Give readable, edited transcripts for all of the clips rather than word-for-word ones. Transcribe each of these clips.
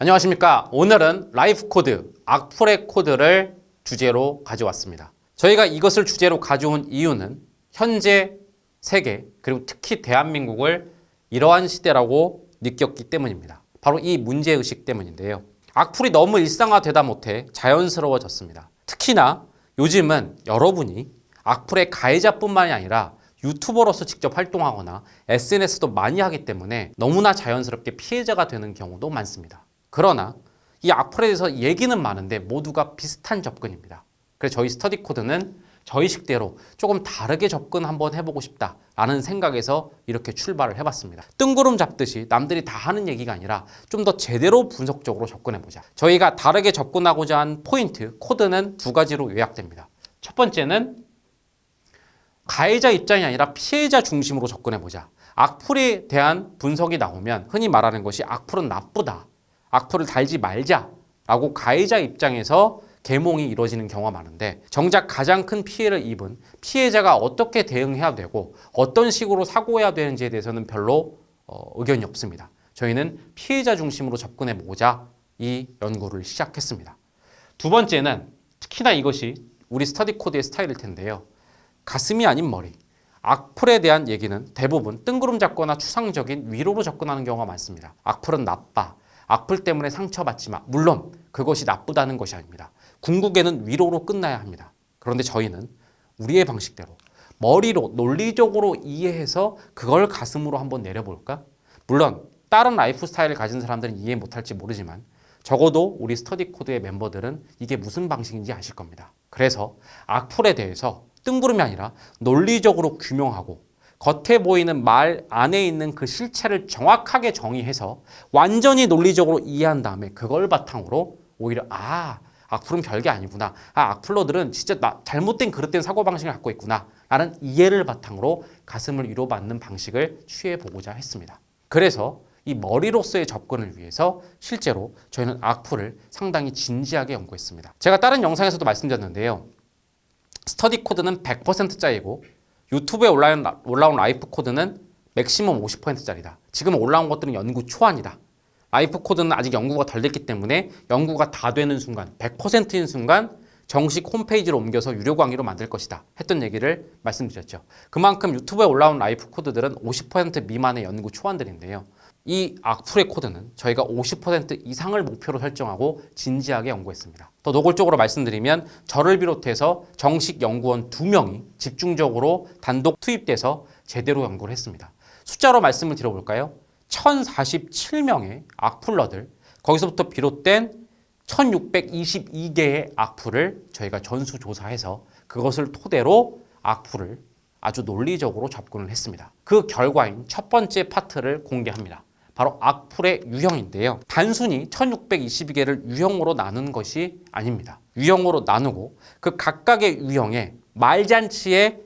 안녕하십니까. 오늘은 라이프 코드, 악플의 코드를 주제로 가져왔습니다. 저희가 이것을 주제로 가져온 이유는 현재 세계 그리고 특히 대한민국을 이러한 시대라고 느꼈기 때문입니다. 바로 이 문제의식 때문인데요. 악플이 너무 일상화되다 못해 자연스러워졌습니다. 특히나 요즘은 여러분이 악플의 가해자뿐만이 아니라 유튜버로서 직접 활동하거나 SNS도 많이 하기 때문에 너무나 자연스럽게 피해자가 되는 경우도 많습니다. 그러나 이 악플에 대해서 얘기는 많은데 모두가 비슷한 접근입니다. 그래서 저희 스터디 코드는 저희 식대로 조금 다르게 접근 한번 해보고 싶다라는 생각에서 이렇게 출발을 해봤습니다. 뜬구름 잡듯이 남들이 다 하는 얘기가 아니라 좀 더 제대로 분석적으로 접근해보자. 저희가 다르게 접근하고자 한 포인트, 코드는 두 가지로 요약됩니다. 첫 번째는 가해자 입장이 아니라 피해자 중심으로 접근해보자. 악플에 대한 분석이 나오면 흔히 말하는 것이 악플은 나쁘다. 악플을 달지 말자라고 가해자 입장에서 계몽이 이루어지는 경우가 많은데 정작 가장 큰 피해를 입은 피해자가 어떻게 대응해야 되고 어떤 식으로 사고해야 되는지에 대해서는 별로 의견이 없습니다. 저희는 피해자 중심으로 접근해보고자 이 연구를 시작했습니다. 두 번째는 특히나 이것이 우리 스터디 코드의 스타일일 텐데요. 가슴이 아닌 머리. 악플에 대한 얘기는 대부분 뜬구름 잡거나 추상적인 위로로 접근하는 경우가 많습니다. 악플은 나빠. 악플 때문에 상처받지 마. 물론 그것이 나쁘다는 것이 아닙니다. 궁극에는 위로로 끝나야 합니다. 그런데 저희는 우리의 방식대로 머리로 논리적으로 이해해서 그걸 가슴으로 한번 내려볼까? 물론 다른 라이프 스타일을 가진 사람들은 이해 못할지 모르지만 적어도 우리 스터디 코드의 멤버들은 이게 무슨 방식인지 아실 겁니다. 그래서 악플에 대해서 뜬구름이 아니라 논리적으로 규명하고 겉에 보이는 말 안에 있는 그 실체를 정확하게 정의해서 완전히 논리적으로 이해한 다음에 그걸 바탕으로 오히려 악플은 별게 아니구나. 악플러들은 진짜 잘못된 그릇된 사고방식을 갖고 있구나. 라는 이해를 바탕으로 가슴을 위로받는 방식을 취해보고자 했습니다. 그래서 이 머리로서의 접근을 위해서 실제로 저희는 악플을 상당히 진지하게 연구했습니다. 제가 다른 영상에서도 말씀드렸는데요. 스터디 코드는 100%짜리고 유튜브에 올라온 라이프 코드는 맥시멈 50%짜리다. 지금 올라온 것들은 연구 초안이다. 라이프 코드는 아직 연구가 덜 됐기 때문에 연구가 다 되는 순간, 100%인 순간 정식 홈페이지로 옮겨서 유료 강의로 만들 것이다. 했던 얘기를 말씀드렸죠. 그만큼 유튜브에 올라온 라이프 코드들은 50% 미만의 연구 초안들인데요. 이 악플의 코드는 저희가 50% 이상을 목표로 설정하고 진지하게 연구했습니다. 더 노골적으로 말씀드리면 저를 비롯해서 정식 연구원 2명이 집중적으로 단독 투입돼서 제대로 연구를 했습니다. 숫자로 말씀을 드려볼까요? 1047명의 악플러들, 거기서부터 비롯된 1622개의 악플을 저희가 전수조사해서 그것을 토대로 악플을 아주 논리적으로 접근을 했습니다. 그 결과인 첫 번째 파트를 공개합니다. 바로 악플의 유형인데요. 단순히 1622개를 유형으로 나눈 것이 아닙니다. 유형으로 나누고 그 각각의 유형에 말잔치에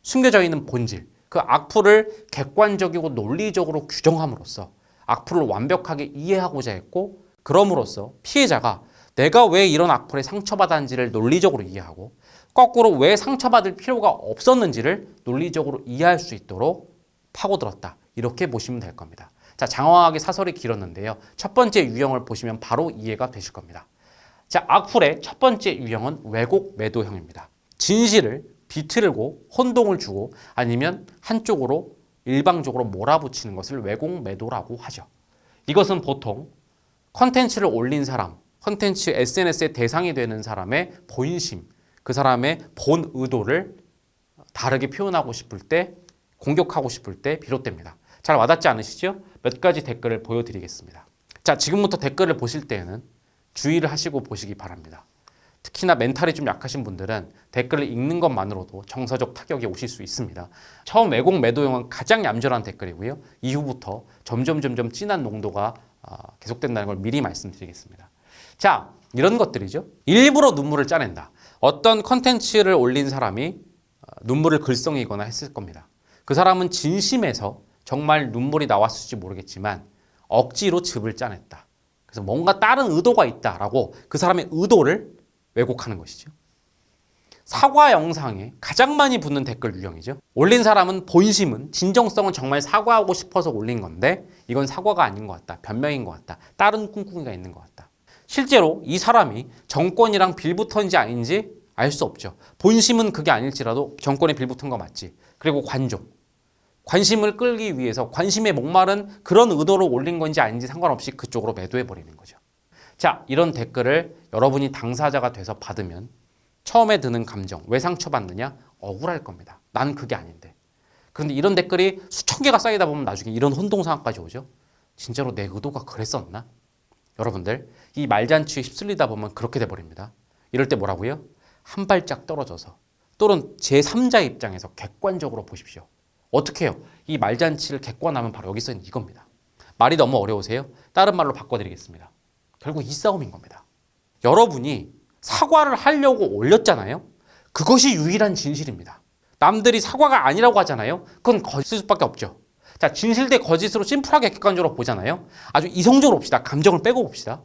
숨겨져 있는 본질, 그 악플을 객관적이고 논리적으로 규정함으로써 악플을 완벽하게 이해하고자 했고 그럼으로써 피해자가 내가 왜 이런 악플에 상처받았는지를 논리적으로 이해하고 거꾸로 왜 상처받을 필요가 없었는지를 논리적으로 이해할 수 있도록 파고들었다. 이렇게 보시면 될 겁니다. 자, 장황하게 사설이 길었는데요. 첫 번째 유형을 보시면 바로 이해가 되실 겁니다. 자, 악플의 첫 번째 유형은 왜곡 매도형입니다. 진실을 비틀고 혼동을 주고 아니면 한쪽으로 일방적으로 몰아붙이는 것을 왜곡 매도라고 하죠. 이것은 보통 컨텐츠를 올린 사람, 컨텐츠 SNS의 대상이 되는 사람의 본심, 그 사람의 본 의도를 다르게 표현하고 싶을 때, 공격하고 싶을 때 비롯됩니다. 잘 와닿지 않으시죠? 몇 가지 댓글을 보여드리겠습니다. 자, 지금부터 댓글을 보실 때에는 주의를 하시고 보시기 바랍니다. 특히나 멘탈이 좀 약하신 분들은 댓글을 읽는 것만으로도 정서적 타격이 오실 수 있습니다. 처음 왜곡 매도형은 가장 얌전한 댓글이고요. 이후부터 점점 진한 농도가 계속된다는 걸 미리 말씀드리겠습니다. 자, 이런 것들이죠. 일부러 눈물을 짜낸다. 어떤 컨텐츠를 올린 사람이 눈물을 글썽이거나 했을 겁니다. 그 사람은 진심에서 정말 눈물이 나왔을지 모르겠지만 억지로 즙을 짜냈다. 그래서 뭔가 다른 의도가 있다라고 그 사람의 의도를 왜곡하는 것이죠. 사과 영상에 가장 많이 붙는 댓글 유형이죠. 올린 사람은 본심은 진정성은 정말 사과하고 싶어서 올린 건데 이건 사과가 아닌 것 같다. 변명인 것 같다. 다른 꿍꿍이가 있는 것 같다. 실제로 이 사람이 정권이랑 빌붙었는지 아닌지 알 수 없죠. 본심은 그게 아닐지라도 정권에 빌붙은 거 맞지. 그리고 관심을 끌기 위해서 관심에 목마른 그런 의도로 올린 건지 아닌지 상관없이 그쪽으로 매도해버리는 거죠. 자, 이런 댓글을 여러분이 당사자가 돼서 받으면 처음에 드는 감정, 왜 상처받느냐? 억울할 겁니다. 난 그게 아닌데. 그런데 이런 댓글이 수천 개가 쌓이다 보면 나중에 이런 혼동상황까지 오죠. 진짜로 내 의도가 그랬었나? 여러분들, 이 말잔치에 휩쓸리다 보면 그렇게 돼버립니다. 이럴 때 뭐라고요? 한 발짝 떨어져서 또는 제3자 입장에서 객관적으로 보십시오. 어떻게 해요? 이 말잔치를 객관하면 바로 여기 써있는 이겁니다. 말이 너무 어려우세요? 다른 말로 바꿔드리겠습니다. 결국 이 싸움인 겁니다. 여러분이 사과를 하려고 올렸잖아요. 그것이 유일한 진실입니다. 남들이 사과가 아니라고 하잖아요. 그건 거짓일 수밖에 없죠. 자, 진실 대 거짓으로 심플하게 객관적으로 보잖아요. 아주 이성적으로 봅시다. 감정을 빼고 봅시다.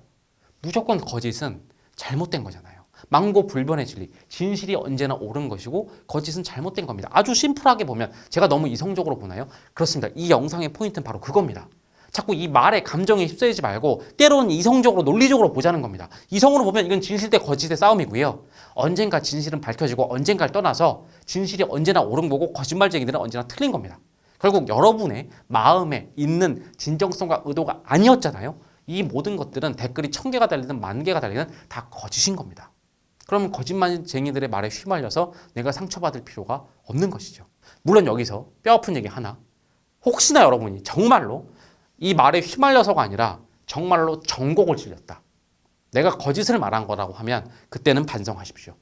무조건 거짓은 잘못된 거잖아요. 망고불변의 진리. 진실이 언제나 옳은 것이고 거짓은 잘못된 겁니다. 아주 심플하게 보면 제가 너무 이성적으로 보나요? 그렇습니다. 이 영상의 포인트는 바로 그겁니다. 자꾸 이 말에 감정에 휩싸이지 말고 때로는 이성적으로 논리적으로 보자는 겁니다. 이성으로 보면 이건 진실 대 거짓의 싸움이고요. 언젠가 진실은 밝혀지고 언젠가를 떠나서 진실이 언제나 옳은 거고 거짓말쟁이들은 언제나 틀린 겁니다. 결국 여러분의 마음에 있는 진정성과 의도가 아니었잖아요. 이 모든 것들은 댓글이 1000개가 달리든 10,000개가 달리든 다 거짓인 겁니다. 그러면 거짓말쟁이들의 말에 휘말려서 내가 상처받을 필요가 없는 것이죠. 물론 여기서 뼈아픈 얘기 하나. 혹시나 여러분이 정말로 이 말에 휘말려서가 아니라 정말로 정곡을 찔렸다. 내가 거짓을 말한 거라고 하면 그때는 반성하십시오.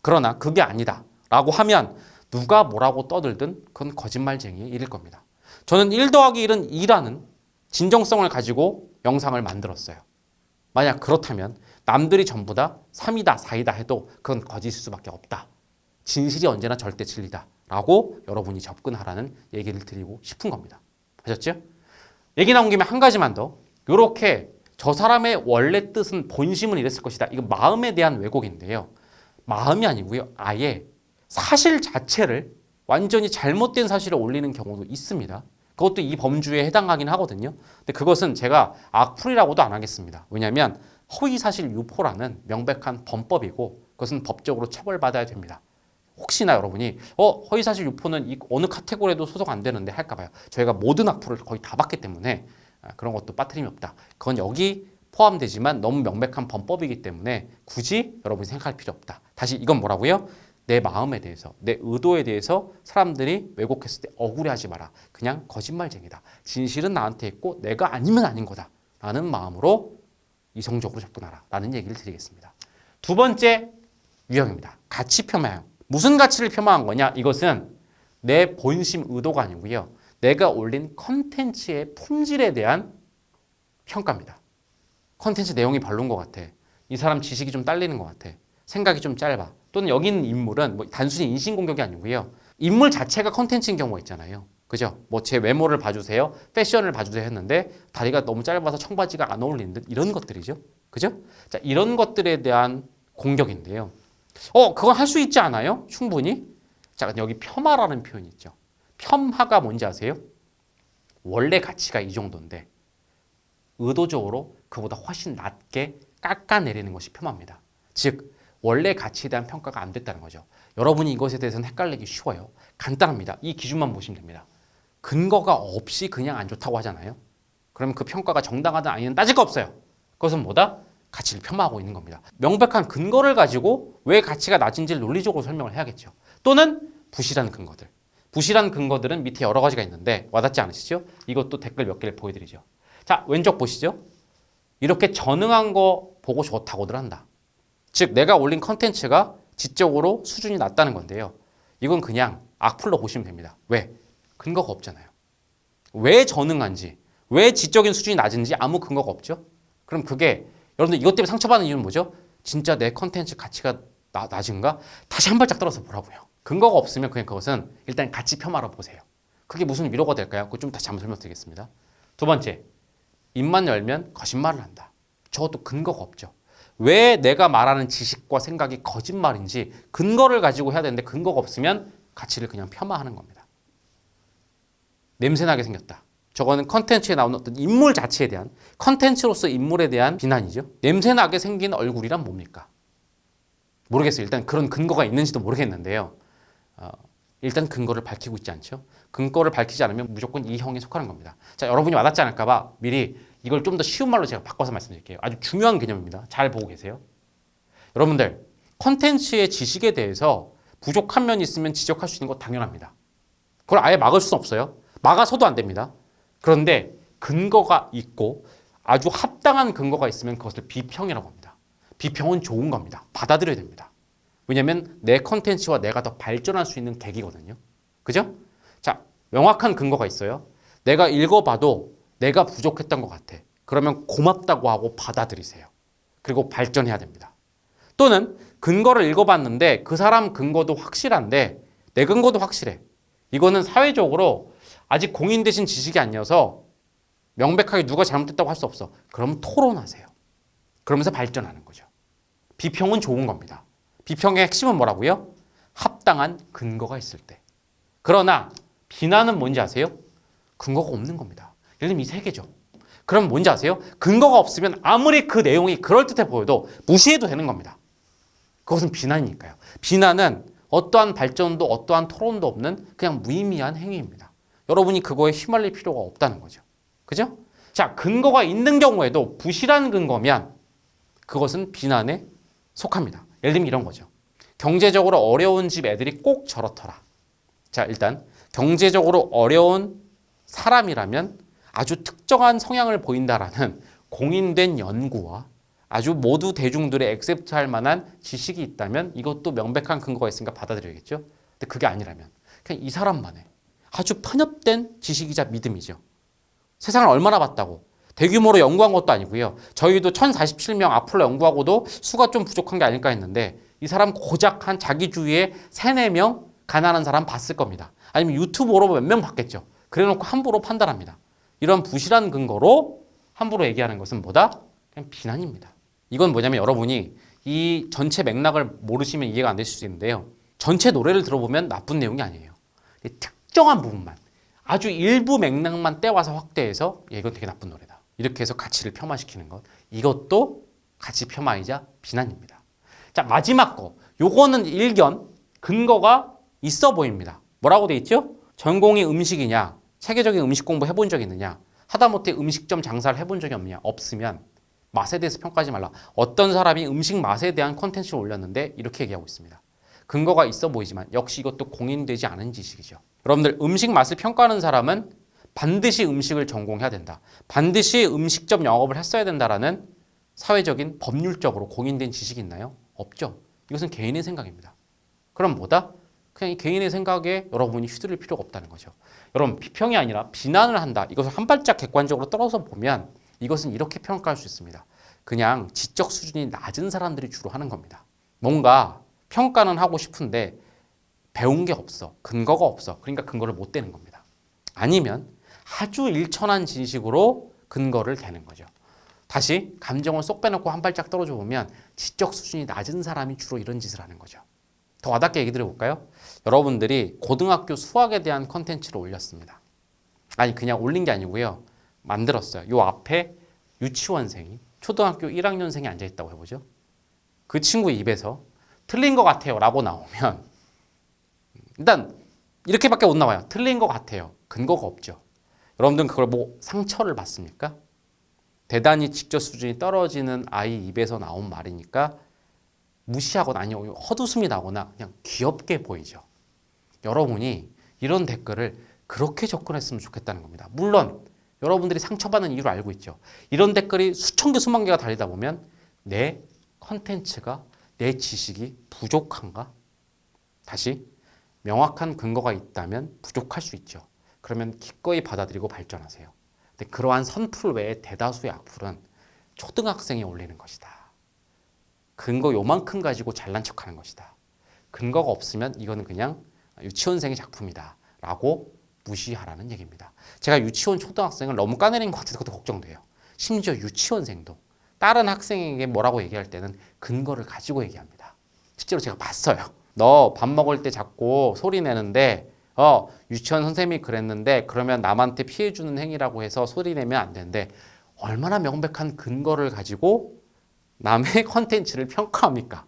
그러나 그게 아니다 라고 하면 누가 뭐라고 떠들든 그건 거짓말쟁이의 일일 겁니다. 저는 1 더하기 1은 2라는 진정성을 가지고 영상을 만들었어요. 만약 그렇다면 남들이 전부 다 3이다 4이다 해도 그건 거짓일 수밖에 없다. 진실이 언제나 절대 진리다 라고 여러분이 접근하라는 얘기를 드리고 싶은 겁니다. 아셨죠? 얘기 나온 김에 한 가지만 더. 이렇게 저 사람의 원래 뜻은 본심은 이랬을 것이다. 이거 마음에 대한 왜곡인데요. 마음이 아니고요. 아예 사실 자체를 완전히 잘못된 사실을 올리는 경우도 있습니다. 그것도 이 범주에 해당하긴 하거든요. 근데 그것은 제가 악플이라고도 안 하겠습니다. 왜냐하면 허위사실 유포라는 명백한 범법이고 그것은 법적으로 처벌받아야 됩니다. 혹시나 여러분이 허위사실 유포는 어느 카테고리에도 소속 안 되는데 할까 봐요. 저희가 모든 악플을 거의 다 받기 때문에 그런 것도 빠트림이 없다. 그건 여기 포함되지만 너무 명백한 범법이기 때문에 굳이 여러분이 생각할 필요 없다. 다시 이건 뭐라고요? 내 마음에 대해서, 내 의도에 대해서 사람들이 왜곡했을 때 억울해하지 마라. 그냥 거짓말쟁이다. 진실은 나한테 있고 내가 아니면 아닌 거다. 라는 마음으로 이성적으로 접근하라. 라는 얘기를 드리겠습니다. 두 번째 유형입니다. 가치 폄하형. 무슨 가치를 폄하한 거냐? 이것은 내 본심 의도가 아니고요. 내가 올린 컨텐츠의 품질에 대한 평가입니다. 컨텐츠 내용이 별론 것 같아. 이 사람 지식이 좀 딸리는 것 같아. 생각이 좀 짧아. 또는 여기 있는 인물은 단순히 인신공격이 아니고요. 인물 자체가 컨텐츠인 경우가 있잖아요. 그죠? 제 외모를 봐주세요. 패션을 봐주세요 했는데 다리가 너무 짧아서 청바지가 안 어울리는 듯 이런 것들이죠. 그죠? 자, 이런 것들에 대한 공격인데요. 그건 할 수 있지 않아요? 충분히. 자, 여기 폄하라는 표현이 있죠. 폄하가 뭔지 아세요? 원래 가치가 이 정도인데 의도적으로 그보다 훨씬 낮게 깎아내리는 것이 폄하입니다. 즉 원래 가치에 대한 평가가 안 됐다는 거죠. 여러분이 이것에 대해서는 헷갈리기 쉬워요. 간단합니다. 이 기준만 보시면 됩니다. 근거가 없이 그냥 안 좋다고 하잖아요. 그러면 그 평가가 정당하든 아니든 따질 거 없어요. 그것은 뭐다? 가치를 폄하하고 있는 겁니다. 명백한 근거를 가지고 왜 가치가 낮은지를 논리적으로 설명을 해야겠죠. 또는 부실한 근거들. 부실한 근거들은 밑에 여러 가지가 있는데 와닿지 않으시죠? 이것도 댓글 몇 개를 보여드리죠. 자, 왼쪽 보시죠. 이렇게 전응한 거 보고 좋다고들 한다. 즉 내가 올린 컨텐츠가 지적으로 수준이 낮다는 건데요. 이건 그냥 악플로 보시면 됩니다. 왜? 근거가 없잖아요. 왜 전응한지, 왜 지적인 수준이 낮은지 아무 근거가 없죠. 그럼 그게 여러분들 이것 때문에 상처받는 이유는 뭐죠? 진짜 내 컨텐츠 가치가 낮은가? 다시 한 발짝 떨어서 보라고요. 근거가 없으면 그냥 그것은 일단 가치 폄하로 보세요. 그게 무슨 위로가 될까요? 그거 좀 다시 한번 설명드리겠습니다. 두 번째, 입만 열면 거짓말을 한다. 저것도 근거가 없죠. 왜 내가 말하는 지식과 생각이 거짓말인지 근거를 가지고 해야 되는데 근거가 없으면 가치를 그냥 폄하하는 겁니다. 냄새나게 생겼다. 저거는 컨텐츠에 나오는 어떤 인물 자체에 대한, 컨텐츠로서 인물에 대한 비난이죠. 냄새나게 생긴 얼굴이란 뭡니까? 모르겠어요. 일단 그런 근거가 있는지도 모르겠는데요. 일단 근거를 밝히고 있지 않죠. 근거를 밝히지 않으면 무조건 이 형에 속하는 겁니다. 자, 여러분이 와닿지 않을까 봐 미리 이걸 좀 더 쉬운 말로 제가 바꿔서 말씀드릴게요. 아주 중요한 개념입니다. 잘 보고 계세요. 여러분들, 컨텐츠의 지식에 대해서 부족한 면이 있으면 지적할 수 있는 거 당연합니다. 그걸 아예 막을 수는 없어요. 막아서도 안 됩니다. 그런데 근거가 있고 아주 합당한 근거가 있으면 그것을 비평이라고 합니다. 비평은 좋은 겁니다. 받아들여야 됩니다. 왜냐하면 내 컨텐츠와 내가 더 발전할 수 있는 계기거든요. 그죠? 자, 명확한 근거가 있어요. 내가 읽어봐도 내가 부족했던 것 같아. 그러면 고맙다고 하고 받아들이세요. 그리고 발전해야 됩니다. 또는 근거를 읽어봤는데 그 사람 근거도 확실한데 내 근거도 확실해. 이거는 사회적으로 아직 공인되신 지식이 아니어서 명백하게 누가 잘못됐다고 할 수 없어. 그럼 토론하세요. 그러면서 발전하는 거죠. 비평은 좋은 겁니다. 비평의 핵심은 뭐라고요? 합당한 근거가 있을 때. 그러나 비난은 뭔지 아세요? 근거가 없는 겁니다. 예를 들면 이 세 개죠. 그럼 뭔지 아세요? 근거가 없으면 아무리 그 내용이 그럴듯해 보여도 무시해도 되는 겁니다. 그것은 비난이니까요. 비난은 어떠한 발전도 어떠한 토론도 없는 그냥 무의미한 행위입니다. 여러분이 그거에 휘말릴 필요가 없다는 거죠. 그죠? 자, 근거가 있는 경우에도 부실한 근거면 그것은 비난에 속합니다. 예를 들면 이런 거죠. 경제적으로 어려운 집 애들이 꼭 저렇더라. 자, 일단 경제적으로 어려운 사람이라면 아주 특정한 성향을 보인다라는 공인된 연구와 아주 모두 대중들의 액셉트할 만한 지식이 있다면 이것도 명백한 근거가 있으니까 받아들여야겠죠. 근데 그게 아니라면 그냥 이 사람만의 아주 편협된 지식이자 믿음이죠. 세상을 얼마나 봤다고 대규모로 연구한 것도 아니고요. 저희도 1047명 앞으로 연구하고도 수가 좀 부족한 게 아닐까 했는데 이 사람 고작 한 자기주위에 3, 4명 가난한 사람 봤을 겁니다. 아니면 유튜브로 몇 명 봤겠죠. 그래놓고 함부로 판단합니다. 이런 부실한 근거로 함부로 얘기하는 것은 뭐다? 그냥 비난입니다. 이건 뭐냐면 여러분이 이 전체 맥락을 모르시면 이해가 안 되실 수 있는데요. 전체 노래를 들어보면 나쁜 내용이 아니에요. 특정한 부분만, 아주 일부 맥락만 떼와서 확대해서 이건 되게 나쁜 노래다. 이렇게 해서 가치를 폄하시키는 것. 이것도 가치 폄하이자 비난입니다. 자, 마지막 거. 요거는 일견, 근거가 있어 보입니다. 뭐라고 돼 있죠? 전공이 음식이냐, 체계적인 음식 공부 해본 적 있느냐, 하다못해 음식점 장사를 해본 적이 없느냐, 없으면 맛에 대해서 평가하지 말라. 어떤 사람이 음식 맛에 대한 콘텐츠를 올렸는데 이렇게 얘기하고 있습니다. 근거가 있어 보이지만 역시 이것도 공인되지 않은 지식이죠. 여러분들 음식 맛을 평가하는 사람은 반드시 음식을 전공해야 된다. 반드시 음식점 영업을 했어야 된다라는 사회적인 법률적으로 공인된 지식이 있나요? 없죠. 이것은 개인의 생각입니다. 그럼 뭐다? 그냥 이 개인의 생각에 여러분이 휘둘릴 필요가 없다는 거죠. 여러분 비평이 아니라 비난을 한다. 이것을 한 발짝 객관적으로 떨어져 보면 이것은 이렇게 평가할 수 있습니다. 그냥 지적 수준이 낮은 사람들이 주로 하는 겁니다. 뭔가 평가는 하고 싶은데 배운 게 없어. 근거가 없어. 그러니까 근거를 못 대는 겁니다. 아니면 아주 일천한 지식으로 근거를 대는 거죠. 다시 감정을 쏙 빼놓고 한 발짝 떨어져 보면 지적 수준이 낮은 사람이 주로 이런 짓을 하는 거죠. 더 와닿게 얘기 드려볼까요? 여러분들이 고등학교 수학에 대한 컨텐츠를 올렸습니다. 아니 그냥 올린 게 아니고요. 만들었어요. 요 앞에 유치원생이 초등학교 1학년생이 앉아있다고 해보죠. 그 친구 입에서 틀린 것 같아요 라고 나오면 일단 이렇게밖에 못 나와요. 틀린 것 같아요. 근거가 없죠. 여러분들은 그걸 뭐 상처를 받습니까? 대단히 직접 수준이 떨어지는 아이 입에서 나온 말이니까 무시하거나 아니면 헛웃음이 나거나 그냥 귀엽게 보이죠. 여러분이 이런 댓글을 그렇게 접근했으면 좋겠다는 겁니다. 물론 여러분들이 상처받는 이유를 알고 있죠. 이런 댓글이 수천 개 수만 개가 달리다 보면 내 컨텐츠가 내 지식이 부족한가? 다시 명확한 근거가 있다면 부족할 수 있죠. 그러면 기꺼이 받아들이고 발전하세요. 근데 그러한 선풀 외에 대다수의 악플은 초등학생이 올리는 것이다. 근거 요만큼 가지고 잘난 척하는 것이다. 근거가 없으면 이거는 그냥 유치원생의 작품이다 라고 무시하라는 얘기입니다. 제가 유치원 초등학생을 너무 까내린 것 같아서 그것도 걱정돼요. 심지어 유치원생도 다른 학생에게 뭐라고 얘기할 때는 근거를 가지고 얘기합니다. 실제로 제가 봤어요. 너 밥 먹을 때 자꾸 소리 내는데 유치원 선생님이 그랬는데 그러면 남한테 피해 주는 행위라고 해서 소리 내면 안 되는데 얼마나 명백한 근거를 가지고 남의 컨텐츠를 평가합니까?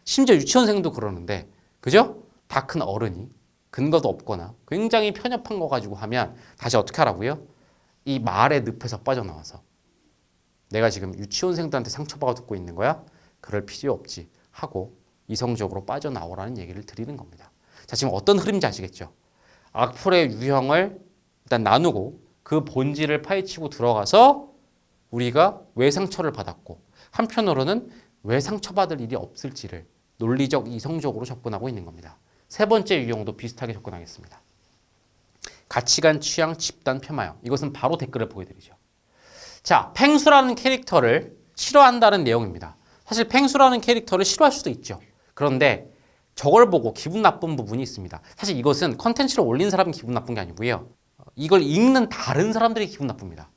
심지어 유치원생도 그러는데 그죠? 다 큰 어른이 근거도 없거나 굉장히 편협한 거 가지고 하면 다시 어떻게 하라고요? 이 말의 늪에서 빠져나와서 내가 지금 유치원생들한테 상처받아 듣고 있는 거야? 그럴 필요 없지 하고 이성적으로 빠져나오라는 얘기를 드리는 겁니다. 자, 지금 어떤 흐름인지 아시겠죠? 악플의 유형을 일단 나누고 그 본질을 파헤치고 들어가서 우리가 왜 상처를 받았고 한편으로는 왜 상처받을 일이 없을지를 논리적 이성적으로 접근하고 있는 겁니다. 세 번째 유형도 비슷하게 접근하겠습니다. 가치관, 취향, 집단, 폄하형. 이것은 바로 댓글을 보여드리죠. 자, 펭수라는 캐릭터를 싫어한다는 내용입니다. 사실 펭수라는 캐릭터를 싫어할 수도 있죠. 그런데 저걸 보고 기분 나쁜 부분이 있습니다. 사실 이것은 컨텐츠를 올린 사람이 기분 나쁜 게 아니고요. 이걸 읽는 다른 사람들이 기분 나쁩니다.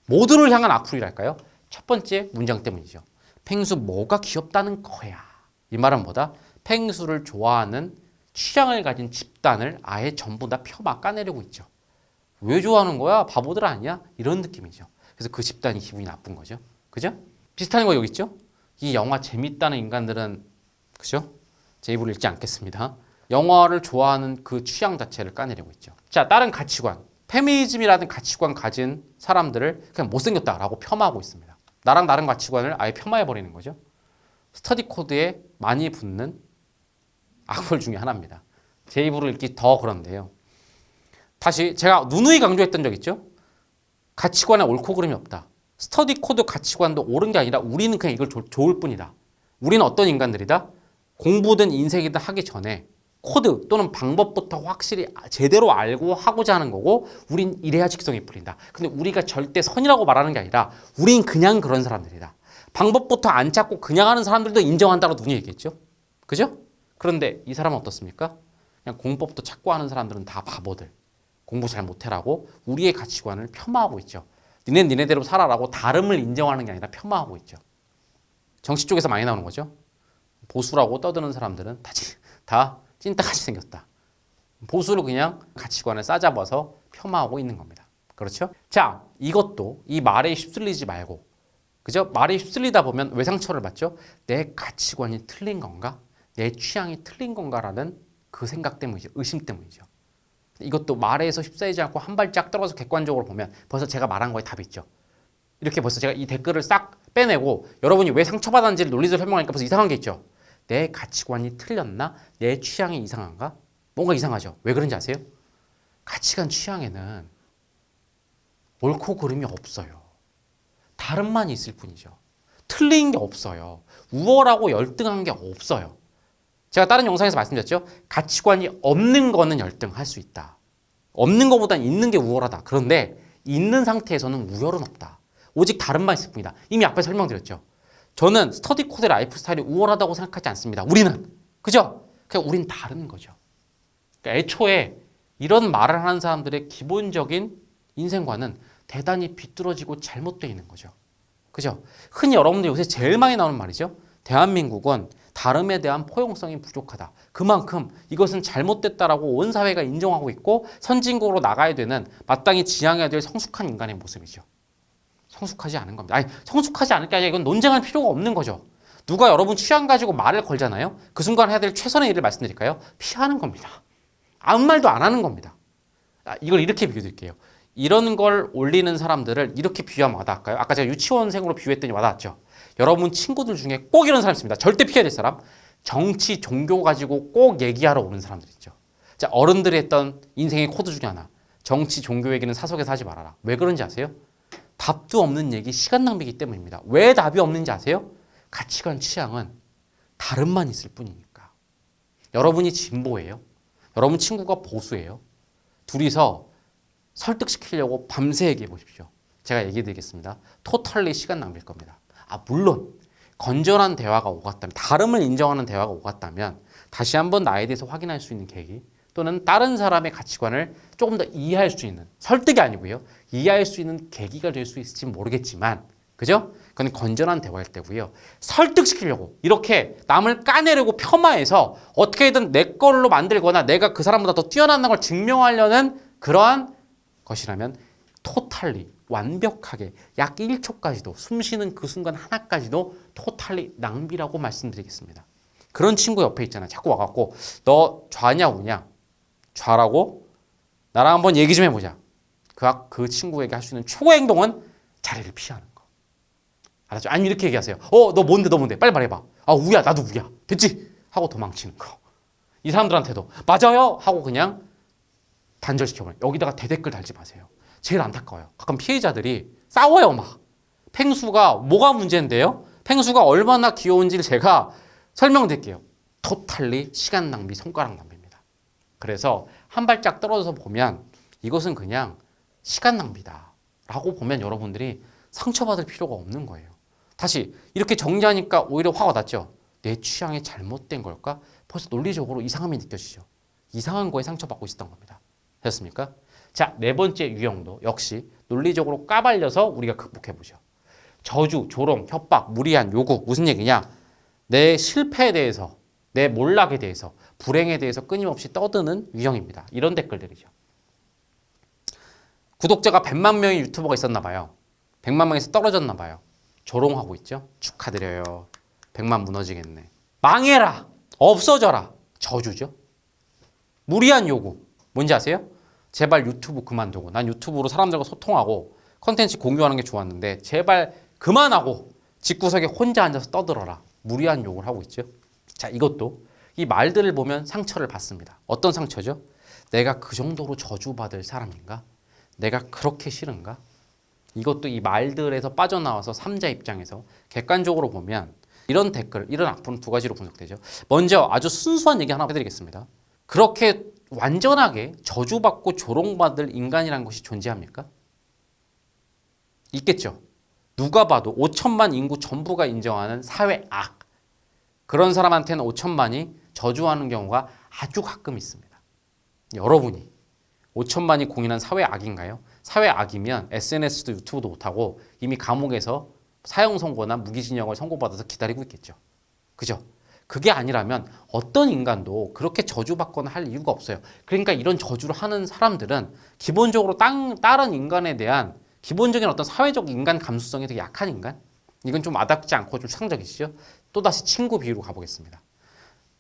모두를 향한 악플이랄까요? 첫 번째 문장 때문이죠. 펭수 뭐가 귀엽다는 거야. 이 말은 뭐다? 펭수를 좋아하는 취향을 가진 집단을 아예 전부 다 펴 까내리고 있죠. 왜 좋아하는 거야? 바보들 아니야? 이런 느낌이죠. 그래서 그 집단이 기분이 나쁜 거죠. 그죠? 비슷한 거 여기 있죠? 이 영화 재밌다는 인간들은 그죠? 제 입으로 읽지 않겠습니다. 영화를 좋아하는 그 취향 자체를 까내리고 있죠. 자, 다른 가치관. 페미니즘이라는 가치관 가진 사람들을 그냥 못생겼다라고 폄하하고 있습니다. 나랑 다른 가치관을 아예 폄하해버리는 거죠. 스터디 코드에 많이 붙는 악플 중에 하나입니다. 제 입으로 읽기 더 그런데요. 다시 제가 누누이 강조했던 적 있죠? 가치관에 옳고 그름이 없다. 스터디 코드 가치관도 옳은 게 아니라 우리는 그냥 이걸 좋을 뿐이다. 우리는 어떤 인간들이다? 공부든 인생이든 하기 전에 코드 또는 방법부터 확실히 제대로 알고 하고자 하는 거고 우린 이래야 직성이 풀린다. 근데 우리가 절대 선이라고 말하는 게 아니라 우린 그냥 그런 사람들이다. 방법부터 안 찾고 그냥 하는 사람들도 인정한다고 누누이 얘기했죠. 그죠? 그런데 이 사람은 어떻습니까? 그냥 공법부터 찾고 하는 사람들은 다 바보들. 공부 잘 못해라고 우리의 가치관을 폄하하고 있죠. 니네 니네대로 살아라고 다름을 인정하는 게 아니라 폄하하고 있죠. 정치 쪽에서 많이 나오는 거죠. 보수라고 떠드는 사람들은 다 찐따같이 생겼다. 보수를 그냥 가치관을 싸잡아서 폄하하고 있는 겁니다. 그렇죠? 자, 이것도 이 말에 휩쓸리지 말고 그죠? 말에 휩쓸리다 보면 왜 상처를 받죠? 내 가치관이 틀린 건가? 내 취향이 틀린 건가라는 그 생각 때문이죠. 의심 때문이죠. 이것도 말에서 휩싸이지 않고 한 발짝 떨어져서 객관적으로 보면 벌써 제가 말한 거에 답이 있죠. 이렇게 벌써 제가 이 댓글을 싹 빼내고 여러분이 왜 상처받았는지를 논리적으로 설명하니까 벌써 이상한 게 있죠. 내 가치관이 틀렸나? 내 취향이 이상한가? 뭔가 이상하죠. 왜 그런지 아세요? 가치관 취향에는 옳고 그름이 없어요. 다름만 있을 뿐이죠. 틀린 게 없어요. 우월하고 열등한 게 없어요. 제가 다른 영상에서 말씀드렸죠. 가치관이 없는 거는 열등할 수 있다. 없는 것보다는 있는 게 우월하다. 그런데 있는 상태에서는 우열은 없다. 오직 다름만 있을 뿐이다. 이미 앞에 설명드렸죠. 저는 스터디 코드 라이프 스타일이 우월하다고 생각하지 않습니다. 우리는. 그죠? 그냥 우린 다른 거죠. 그러니까 애초에 이런 말을 하는 사람들의 기본적인 인생관은 대단히 비뚤어지고 잘못되어 있는 거죠. 그죠? 흔히 여러분들 요새 제일 많이 나오는 말이죠. 대한민국은 다름에 대한 포용성이 부족하다. 그만큼 이것은 잘못됐다라고 온 사회가 인정하고 있고 선진국으로 나가야 되는 마땅히 지향해야 될 성숙한 인간의 모습이죠. 성숙하지 않은 겁니다. 아니, 성숙하지 않을 게 아니라 이건 논쟁할 필요가 없는 거죠. 누가 여러분 취향 가지고 말을 걸잖아요. 그 순간 해야 될 최선의 일을 말씀드릴까요? 피하는 겁니다. 아무 말도 안 하는 겁니다. 이걸 이렇게 비교드릴게요. 이런 걸 올리는 사람들을 이렇게 비유하면 와닿을까요? 아까 제가 유치원생으로 비유했더니 와닿았죠. 여러분 친구들 중에 꼭 이런 사람 있습니다. 절대 피해야 될 사람. 정치, 종교 가지고 꼭 얘기하러 오는 사람들 있죠. 자, 어른들이 했던 인생의 코드 중에 하나. 정치, 종교 얘기는 사석에서 하지 말아라. 왜 그런지 아세요? 답도 없는 얘기, 시간 낭비이기 때문입니다. 왜 답이 없는지 아세요? 가치관, 취향은 다름만 있을 뿐이니까. 여러분이 진보예요. 여러분 친구가 보수예요. 둘이서 설득시키려고 밤새 얘기해 보십시오. 제가 얘기해 드리겠습니다. 토탈리 시간 낭비일 겁니다. 물론 건전한 대화가 오갔다면, 다름을 인정하는 대화가 오갔다면 다시 한번 나에 대해서 확인할 수 있는 계기 또는 다른 사람의 가치관을 조금 더 이해할 수 있는, 설득이 아니고요. 이해할 수 있는 계기가 될 수 있을지 모르겠지만 그죠? 그건 건전한 대화일 때고요. 설득시키려고 이렇게 남을 까내려고 폄하해서 어떻게든 내 걸로 만들거나 내가 그 사람보다 더 뛰어난 걸 증명하려는 그러한 것이라면 토탈리 완벽하게 약 1초까지도 숨 쉬는 그 순간 하나까지도 토탈리 낭비라고 말씀드리겠습니다. 그런 친구 옆에 있잖아요. 자꾸 와갖고 너 좌냐 우냐? 좌라고? 나랑 한번 얘기 좀 해보자. 그 친구에게 할 수 있는 최고의 행동은 자리를 피하는 거. 알았죠? 아니면 이렇게 얘기하세요. 너 뭔데 너 뭔데? 빨리 말해봐. 아 우야 나도 우야. 됐지? 하고 도망치는 거. 이 사람들한테도 맞아요? 하고 그냥 단절시켜버려요. 여기다가 대댓글 달지 마세요. 제일 안타까워요. 가끔 피해자들이 싸워요 막. 펭수가 뭐가 문제인데요? 펭수가 얼마나 귀여운지를 제가 설명드릴게요. 토탈리 시간 낭비, 손가락 낭비입니다. 그래서 한 발짝 떨어져서 보면 이것은 그냥 시간 낭비다 라고 보면 여러분들이 상처받을 필요가 없는 거예요. 다시 이렇게 정리하니까 오히려 화가 났죠. 내 취향이 잘못된 걸까? 벌써 논리적으로 이상함이 느껴지죠. 이상한 거에 상처받고 있었던 겁니다. 됐습니까? 자, 네 번째 유형도 역시 논리적으로 까발려서 우리가 극복해보죠. 저주, 조롱, 협박, 무리한 요구. 무슨 얘기냐? 내 실패에 대해서, 내 몰락에 대해서, 불행에 대해서 끊임없이 떠드는 유형입니다. 이런 댓글들이죠. 구독자가 100만 명의 유튜버가 있었나 봐요. 100만 명에서 떨어졌나 봐요. 조롱하고 있죠. 축하드려요. 100만 무너지겠네. 망해라. 없어져라. 저주죠. 무리한 요구. 뭔지 아세요? 제발 유튜브 그만두고 난 유튜브로 사람들과 소통하고 컨텐츠 공유하는 게 좋았는데 제발 그만하고 집구석에 혼자 앉아서 떠들어라. 무리한 욕을 하고 있죠. 자, 이것도 이 말들을 보면 상처를 받습니다. 어떤 상처죠? 내가 그 정도로 저주받을 사람인가? 내가 그렇게 싫은가? 이것도 이 말들에서 빠져나와서 3자 입장에서 객관적으로 보면 이런 댓글, 이런 악플은 두 가지로 분석되죠. 먼저 아주 순수한 얘기 하나 해드리겠습니다. 그렇게 완전하게 저주받고 조롱받을 인간이라는 것이 존재합니까? 있겠죠. 누가 봐도 5천만 인구 전부가 인정하는 사회 악. 그런 사람한테는 5천만이 저주하는 경우가 아주 가끔 있습니다. 여러분이 5천만이 공인한 사회 악인가요? 사회 악이면 SNS도 유튜브도 못하고 이미 감옥에서 사형 선고나 무기징역을 선고받아서 기다리고 있겠죠. 그죠? 그게 아니라면 어떤 인간도 그렇게 저주받거나 할 이유가 없어요. 그러니까 이런 저주를 하는 사람들은 기본적으로 다른 인간에 대한 기본적인 어떤 사회적 인간 감수성이 되게 약한 인간? 이건 좀 와닿지 않고 좀 추상적이시죠? 또다시 친구 비유로 가보겠습니다.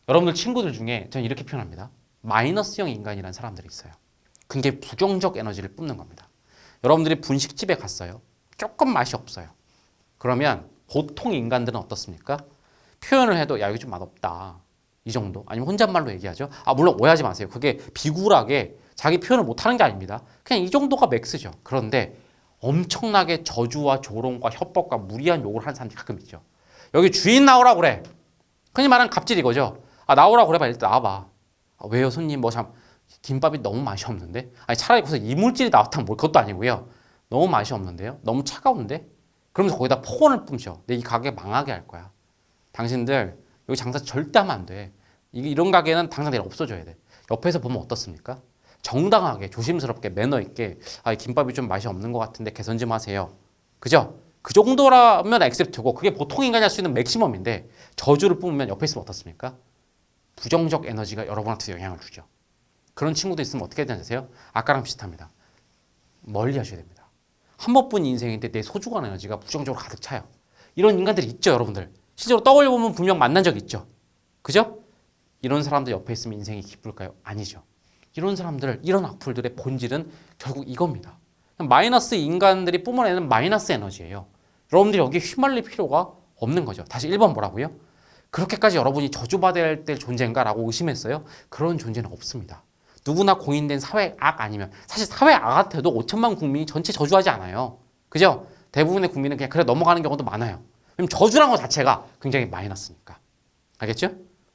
여러분들 친구들 중에 저는 이렇게 표현합니다. 마이너스형 인간이라는 사람들이 있어요. 굉장히 부정적 에너지를 뿜는 겁니다. 여러분들이 분식집에 갔어요. 조금 맛이 없어요. 그러면 보통 인간들은 어떻습니까? 표현을 해도 야 이거 좀 맛없다. 이 정도. 아니면 혼잣말로 얘기하죠. 물론 오해하지 마세요. 그게 비굴하게 자기 표현을 못하는 게 아닙니다. 그냥 이 정도가 맥스죠. 그런데 엄청나게 저주와 조롱과 협박과 무리한 욕을 하는 사람들이 가끔 있죠. 여기 주인 나오라고 그래. 흔히 말하는 갑질 이거죠. 나오라고 그래 봐. 일단 나와봐. 왜요 손님 김밥이 너무 맛이 없는데? 아니 차라리 거기서 이물질이 나왔다면 그것도 아니고요. 너무 맛이 없는데요? 너무 차가운데? 그러면서 거기다 폭언을 뿜죠. 내 이 가게 망하게 할 거야. 당신들 여기 장사 절대 하면 안 돼. 이런 가게는 당장 내일 없어져야 돼. 옆에서 보면 어떻습니까? 정당하게 조심스럽게 매너 있게 김밥이 좀 맛이 없는 것 같은데 개선 좀 하세요. 그죠? 그 정도라면 액셉트고 그게 보통 인간이 할 수 있는 맥시멈인데 저주를 뿜으면 옆에 있으면 어떻습니까? 부정적 에너지가 여러분한테 영향을 주죠. 그런 친구도 있으면 어떻게 해야 되는지 아세요? 아까랑 비슷합니다. 멀리 하셔야 됩니다. 한 번뿐인 인생인데 내 소중한 에너지가 부정적으로 가득 차요. 이런 인간들이 있죠, 여러분들. 실제로 떠올려보면 분명 만난 적 있죠. 그죠? 이런 사람들 옆에 있으면 인생이 기쁠까요? 아니죠. 이런 사람들, 이런 악플들의 본질은 결국 이겁니다. 마이너스 인간들이 뿜어내는 마이너스 에너지예요. 여러분들이 여기에 휘말릴 필요가 없는 거죠. 다시 1번 뭐라고요? 그렇게까지 여러분이 저주받아야 될 존재인가? 라고 의심했어요? 그런 존재는 없습니다. 누구나 공인된 사회 악 아니면 사실 사회 악한테도 5천만 국민이 전체 저주하지 않아요. 그죠? 대부분의 국민은 그냥 그래 넘어가는 경우도 많아요. 왜냐면 저주란 것 자체가 굉장히 마이너스니까. 알겠죠?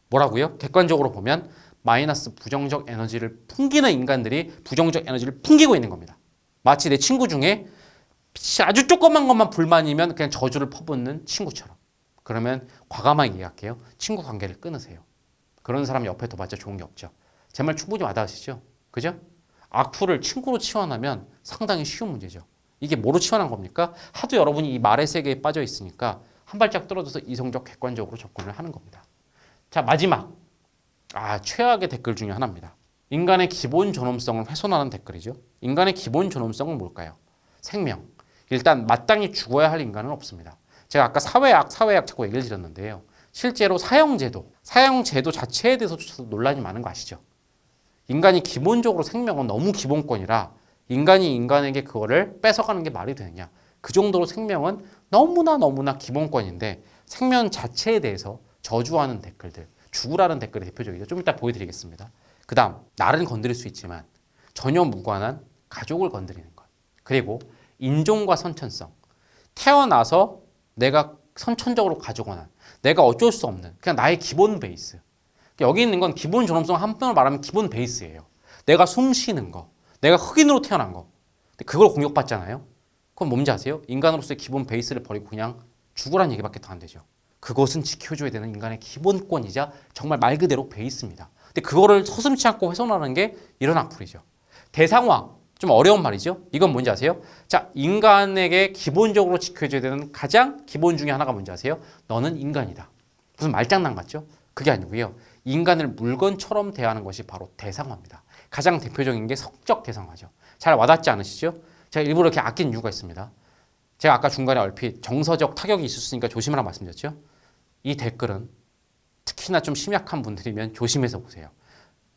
뭐라고요? 객관적으로 보면 마이너스 부정적 에너지를 풍기는 인간들이 부정적 에너지를 풍기고 있는 겁니다. 마치 내 친구 중에 아주 조그만 것만 불만이면 그냥 저주를 퍼붓는 친구처럼. 그러면 과감하게 얘기할게요. 친구 관계를 끊으세요. 그런 사람 옆에 둬봤자 좋은 게 없죠. 제 말 충분히 와닿으시죠? 그죠? 악플을 친구로 치환하면 상당히 쉬운 문제죠. 이게 뭐로 치환한 겁니까? 하도 여러분이 이 말의 세계에 빠져 있으니까 한 발짝 떨어져서 이성적 객관적으로 접근을 하는 겁니다. 자, 마지막. 최악의 댓글 중에 하나입니다. 인간의 기본 존엄성을 훼손하는 댓글이죠. 인간의 기본 존엄성은 뭘까요? 생명. 일단 마땅히 죽어야 할 인간은 없습니다. 제가 아까 사회악 자꾸 얘기를 드렸는데요. 실제로 사형제도 자체에 대해서조차도 논란이 많은 거 아시죠? 인간이 기본적으로 생명은 너무 기본권이라 인간이 인간에게 그거를 뺏어가는 게 말이 되느냐. 그 정도로 생명은 너무나 기본권인데 생명 자체에 대해서 저주하는 댓글들, 죽으라는 댓글이 대표적이죠. 좀 이따 보여드리겠습니다. 그 다음, 나를 건드릴 수 있지만 전혀 무관한 가족을 건드리는 것. 그리고 인종과 선천성. 태어나서 내가 선천적으로 가져거나 내가 어쩔 수 없는 그냥 나의 기본 베이스. 여기 있는 건 기본 존엄성 한편으로 말하면 기본 베이스예요. 내가 숨 쉬는 거. 내가 흑인으로 태어난 거. 근데 그걸 공격받잖아요. 그건 뭔지 아세요? 인간으로서의 기본 베이스를 버리고 그냥 죽으라는 얘기밖에 더 안 되죠. 그것은 지켜줘야 되는 인간의 기본권이자 정말 말 그대로 베이스입니다. 근데 그거를 서슴지 않고 훼손하는 게 이런 악플이죠. 대상화. 좀 어려운 말이죠. 이건 뭔지 아세요? 자, 인간에게 기본적으로 지켜줘야 되는 가장 기본 중에 하나가 뭔지 아세요? 너는 인간이다. 무슨 말장난 같죠? 그게 아니고요. 인간을 물건처럼 대하는 것이 바로 대상화입니다. 가장 대표적인 게 성적 대상화죠. 잘 와닿지 않으시죠? 제가 일부러 이렇게 아낀 이유가 있습니다. 제가 아까 중간에 얼핏 정서적 타격이 있을 수 있으니까 조심하라고 말씀드렸죠. 이 댓글은 특히나 좀 심약한 분들이면 조심해서 보세요.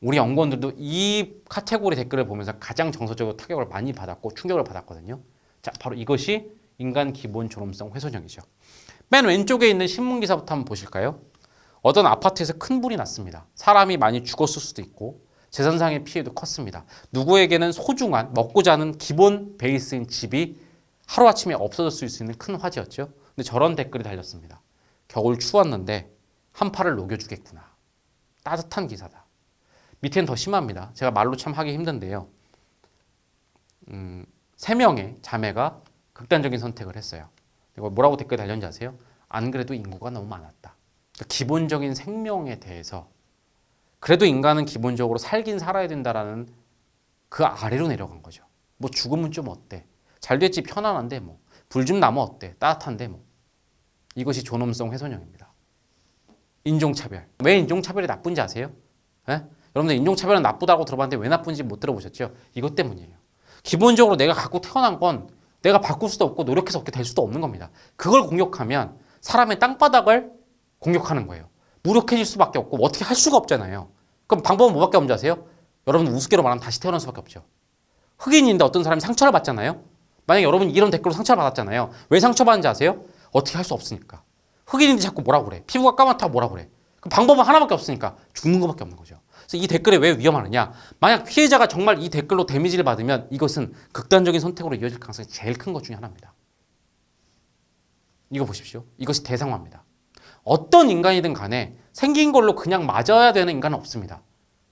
우리 연구원들도 이 카테고리 댓글을 보면서 가장 정서적으로 타격을 많이 받았고 충격을 받았거든요. 자, 바로 이것이 인간 기본 존엄성 훼손형이죠. 맨 왼쪽에 있는 신문기사부터 한번 보실까요? 어떤 아파트에서 큰 불이 났습니다. 사람이 많이 죽었을 수도 있고 재산상의 피해도 컸습니다. 누구에게는 소중한 먹고 자는 기본 베이스인 집이 하루아침에 없어졌을 수 있는 큰 화재였죠. 근데 저런 댓글이 달렸습니다. 겨울 추웠는데 한파를 녹여주겠구나. 따뜻한 기사다. 밑에는 더 심합니다. 제가 말로 참 하기 힘든데요. 3명의 자매가 극단적인 선택을 했어요. 이거 뭐라고 댓글 달렸는지 아세요? 안 그래도 인구가 너무 많았다. 그러니까 기본적인 생명에 대해서 그래도 인간은 기본적으로 살긴 살아야 된다라는 그 아래로 내려간 거죠. 뭐 죽으면 좀 어때? 잘 됐지 편안한데 뭐. 불 좀 나면 어때? 따뜻한데 뭐. 이것이 존엄성 훼손형입니다. 인종차별. 왜 인종차별이 나쁜지 아세요? 에? 여러분들 인종차별은 나쁘다고 들어봤는데 왜 나쁜지 못 들어보셨죠? 이것 때문이에요. 기본적으로 내가 갖고 태어난 건 내가 바꿀 수도 없고 노력해서 얻게 될 수도 없는 겁니다. 그걸 공격하면 사람의 땅바닥을 공격하는 거예요. 무력해질 수밖에 없고 어떻게 할 수가 없잖아요. 그럼 방법은 뭐밖에 없는지 아세요? 여러분 우습게로 말하면 다시 태어날 수밖에 없죠. 흑인인데 어떤 사람이 상처를 받잖아요. 만약에 여러분이 이런 댓글로 상처를 받았잖아요. 왜 상처받는지 아세요? 어떻게 할 수 없으니까. 흑인인데 자꾸 뭐라 그래. 피부가 까맣다고 뭐라 그래. 그 방법은 하나밖에 없으니까 죽는 것밖에 없는 거죠. 그래서 이 댓글이 왜 위험하느냐. 만약 피해자가 정말 이 댓글로 데미지를 받으면 이것은 극단적인 선택으로 이어질 가능성이 제일 큰 것 중에 하나입니다. 이거 보십시오. 이것이 대상화입니다. 어떤 인간이든 간에 생긴 걸로 그냥 맞아야 되는 인간은 없습니다.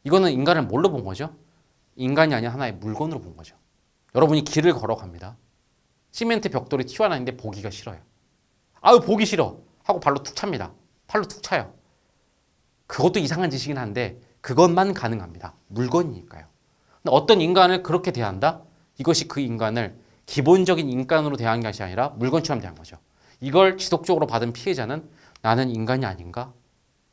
이거는 인간을 뭘로 본 거죠? 인간이 아닌 하나의 물건으로 본 거죠. 여러분이 길을 걸어갑니다. 시멘트 벽돌이 튀어나왔는데 보기가 싫어요. 아유 보기 싫어 하고 발로 툭 찹니다. 팔로 툭 차요. 그것도 이상한 짓이긴 한데 그것만 가능합니다. 물건이니까요. 근데 어떤 인간을 그렇게 대한다? 이것이 그 인간을 기본적인 인간으로 대한 것이 아니라 물건처럼 대한 거죠. 이걸 지속적으로 받은 피해자는 나는 인간이 아닌가?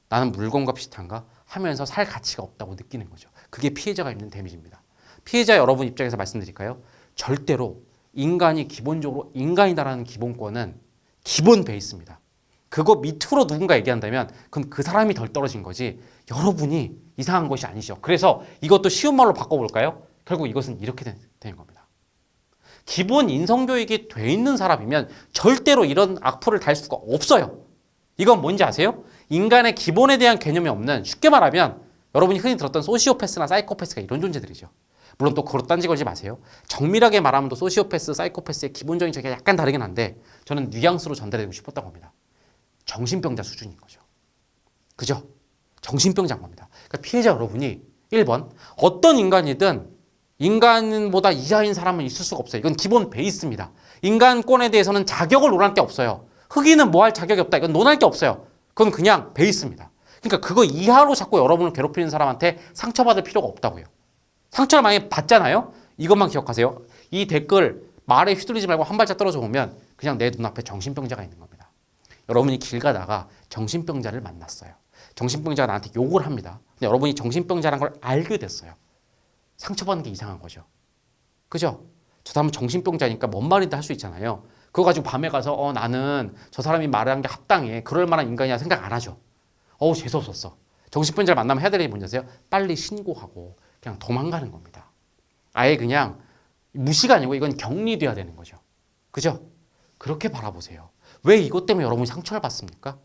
나는 물건과 비슷한가? 하면서 살 가치가 없다고 느끼는 거죠. 그게 피해자가 입는 데미지입니다. 피해자 여러분 입장에서 말씀드릴까요? 절대로 인간이 기본적으로 인간이다라는 기본권은 기본 베이스입니다. 그거 밑으로 누군가 얘기한다면 그럼 그 사람이 덜 떨어진 거지 여러분이 이상한 것이 아니죠. 그래서 이것도 쉬운 말로 바꿔볼까요? 결국 이것은 이렇게 되는 겁니다. 기본 인성교육이 돼 있는 사람이면 절대로 이런 악플을 달 수가 없어요. 이건 뭔지 아세요? 인간의 기본에 대한 개념이 없는, 쉽게 말하면 여러분이 흔히 들었던 소시오패스나 사이코패스가 이런 존재들이죠. 물론 또 그렇다 딴지 걸지 마세요. 정밀하게 말하면 또 소시오패스, 사이코패스의 기본적인 적이 약간 다르긴 한데 저는 뉘앙스로 전달해드리고 싶었다고 합니다. 정신병자 수준인 거죠. 그죠? 정신병자인 겁니다. 그러니까 피해자 여러분이 1번 어떤 인간이든 인간보다 이하인 사람은 있을 수가 없어요. 이건 기본 베이스입니다. 인간권에 대해서는 자격을 논할 게 없어요. 흑인은 뭐 할 자격이 없다. 이건 논할 게 없어요. 그건 그냥 베이스입니다. 그러니까 그거 이하로 자꾸 여러분을 괴롭히는 사람한테 상처받을 필요가 없다고요. 상처를 많이 받잖아요. 이것만 기억하세요. 이 댓글 말에 휘둘리지 말고 한 발짝 떨어져 보면 그냥 내 눈앞에 정신병자가 있는 겁니다. 여러분이 길 가다가 정신병자를 만났어요. 정신병자가 나한테 욕을 합니다. 근데 여러분이 정신병자라는 걸 알게 됐어요. 상처받는 게 이상한 거죠. 그죠? 저 사람은 정신병자니까 뭔 말이든 할 수 있잖아요. 그거 가지고 밤에 가서 나는 저 사람이 말한 게 합당해. 그럴 만한 인간이야 생각 안 하죠. 재수없었어. 정신병자를 만나면 해야 될 일이 뭔지 아세요? 빨리 신고하고 그냥 도망가는 겁니다. 아예 그냥 무시가 아니고 이건 격리돼야 되는 거죠. 그죠? 그렇게 바라보세요. 왜 이것 때문에 여러분이 상처를 받습니까?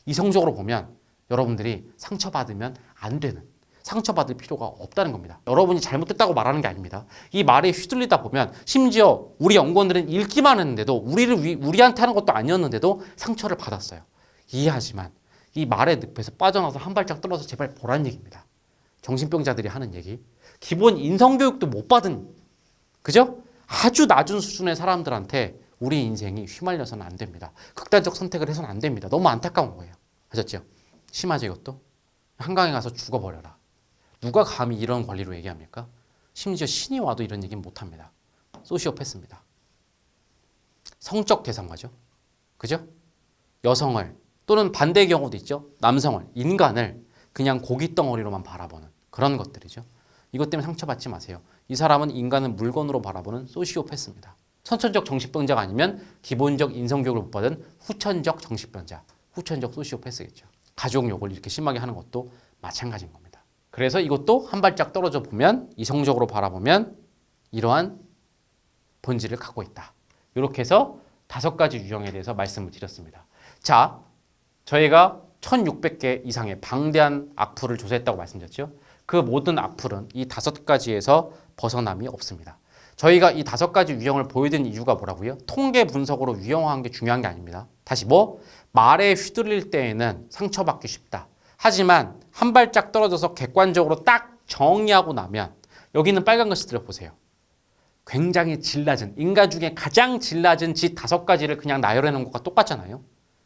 이성적으로 보면 여러분들이 상처받으면 안 되는, 상처받을 필요가 없다는 겁니다. 여러분이 잘못됐다고 말하는 게 아닙니다. 이 말에 휘둘리다 보면 심지어 우리 연구원들은 읽기만 했는데도 우리한테 하는 것도 아니었는데도 상처를 받았어요. 이해하지만 이 말의 늪에서 빠져나와서 한 발짝 떨어져서 제발 보란 얘기입니다. 정신병자들이 하는 얘기. 기본 인성교육도 못 받은, 그죠? 아주 낮은 수준의 사람들한테 우리 인생이 휘말려서는 안 됩니다. 극단적 선택을 해서는 안 됩니다. 너무 안타까운 거예요. 아셨죠? 심하죠, 이것도? 한강에 가서 죽어버려라. 누가 감히 이런 권리로 얘기합니까? 심지어 신이 와도 이런 얘기는 못합니다. 소시오패스입니다. 성적 대상화죠. 그죠? 여성을 또는 반대의 경우도 있죠. 남성을, 인간을 그냥 고깃덩어리로만 바라보는 그런 것들이죠. 이것 때문에 상처받지 마세요. 이 사람은 인간을 물건으로 바라보는 소시오패스입니다. 선천적 정신병자가 아니면 기본적 인성교육을 못 받은 후천적 정신병자, 후천적 소시오패스겠죠. 가족 욕을 이렇게 심하게 하는 것도 마찬가지인 겁니다. 그래서 이것도 한 발짝 떨어져 보면, 이성적으로 바라보면 이러한 본질을 갖고 있다. 이렇게 해서 5가지 유형에 대해서 말씀을 드렸습니다. 자, 저희가 1600개 이상의 방대한 악플을 조사했다고 말씀드렸죠. 그 모든 악플은 이 5가지에서 벗어남이 없습니다. 저희가 이 5가지 유형을 보여드린 이유가 뭐라고요? 통계 분석으로 유형화한 게 중요한 게 아닙니다. 다시 말에 휘둘릴 때에는 상처받기 쉽다. 하지만 한 발짝 떨어져서 객관적으로 딱 정리하고 나면 여기는 빨간 글씨들을 보세요. 굉장히 질 낮은, 인간 중에 가장 질 낮은 지 5가지를 그냥 나열해 놓은 것과 똑같잖아요.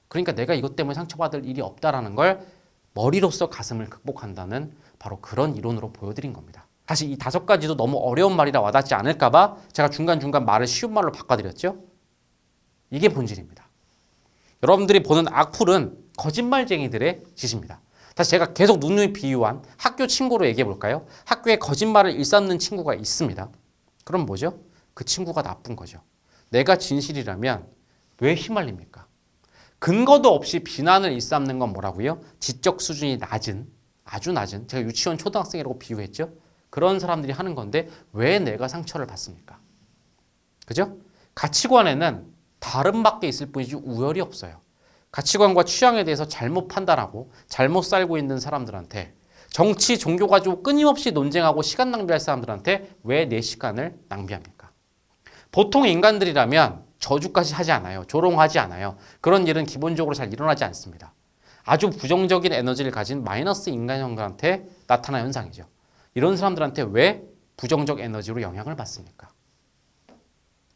그러니까 내가 이것 때문에 상처받을 일이 없다라는 걸 머리로서 가슴을 극복한다는 바로 그런 이론으로 보여드린 겁니다. 사실 이 5가지도 너무 어려운 말이라 와닿지 않을까봐 제가 중간중간 말을 쉬운 말로 바꿔드렸죠. 이게 본질입니다. 여러분들이 보는 악플은 거짓말쟁이들의 짓입니다. 다시 제가 계속 누누이 비유한 학교 친구로 얘기해 볼까요? 학교에 거짓말을 일삼는 친구가 있습니다. 그럼 뭐죠? 그 친구가 나쁜 거죠. 내가 진실이라면 왜 휘말립니까? 근거도 없이 비난을 일삼는 건 뭐라고요? 지적 수준이 낮은, 아주 낮은, 제가 유치원 초등학생이라고 비유했죠? 그런 사람들이 하는 건데 왜 내가 상처를 받습니까? 그죠? 가치관에는 다름밖에 있을 뿐이지 우열이 없어요. 가치관과 취향에 대해서 잘못 판단하고 잘못 살고 있는 사람들한테, 정치, 종교 가지고 끊임없이 논쟁하고 시간 낭비할 사람들한테 왜 내 시간을 낭비합니까? 보통 인간들이라면 저주까지 하지 않아요. 조롱하지 않아요. 그런 일은 기본적으로 잘 일어나지 않습니다. 아주 부정적인 에너지를 가진 마이너스 인간형들한테 나타나는 현상이죠. 이런 사람들한테 왜 부정적 에너지로 영향을 받습니까?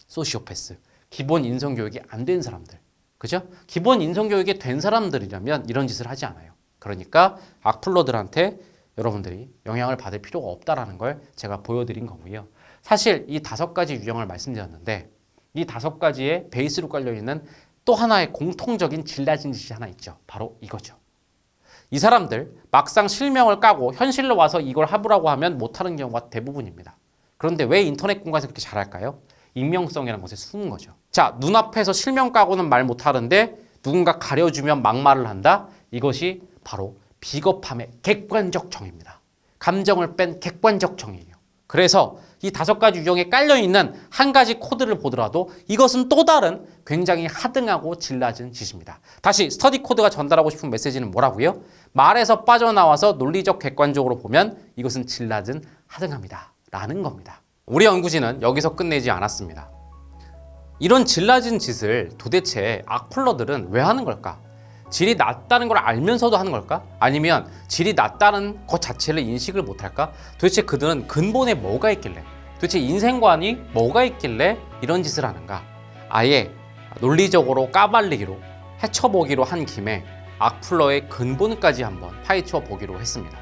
소시오패스, 기본 인성교육이 안 된 사람들, 그죠? 기본 인성교육이 된 사람들이라면 이런 짓을 하지 않아요. 그러니까 악플러들한테 여러분들이 영향을 받을 필요가 없다라는 걸 제가 보여드린 거고요. 사실 이 5가지 유형을 말씀드렸는데 이 5가지의 베이스로 깔려있는 또 하나의 공통적인 질 낮은 짓이 하나 있죠. 바로 이거죠. 이 사람들 막상 실명을 까고 현실로 와서 이걸 해보라고 하면 못하는 경우가 대부분입니다. 그런데 왜 인터넷 공간에서 그렇게 잘할까요? 익명성이라는 것에 숨은 거죠. 자, 눈앞에서 실명 까고는 말 못하는데 누군가 가려주면 막말을 한다? 이것이 바로 비겁함의 객관적 정의입니다. 감정을 뺀 객관적 정의예요. 그래서 이 5가지 유형에 깔려있는 한 가지 코드를 보더라도 이것은 또 다른 굉장히 하등하고 질 낮은 짓입니다. 다시 스터디 코드가 전달하고 싶은 메시지는 뭐라고요? 말에서 빠져나와서 논리적 객관적으로 보면 이것은 질 낮은 하등합니다. 라는 겁니다. 우리 연구진은 여기서 끝내지 않았습니다. 이런 질 낮은 짓을 도대체 악플러들은 왜 하는 걸까? 질이 낮다는 걸 알면서도 하는 걸까? 아니면 질이 낮다는 것 자체를 인식을 못할까? 도대체 그들은 근본에 뭐가 있길래, 도대체 인생관이 뭐가 있길래 이런 짓을 하는가? 아예 논리적으로 까발리기로 헤쳐보기로 한 김에 악플러의 근본까지 한번 파헤쳐 보기로 했습니다.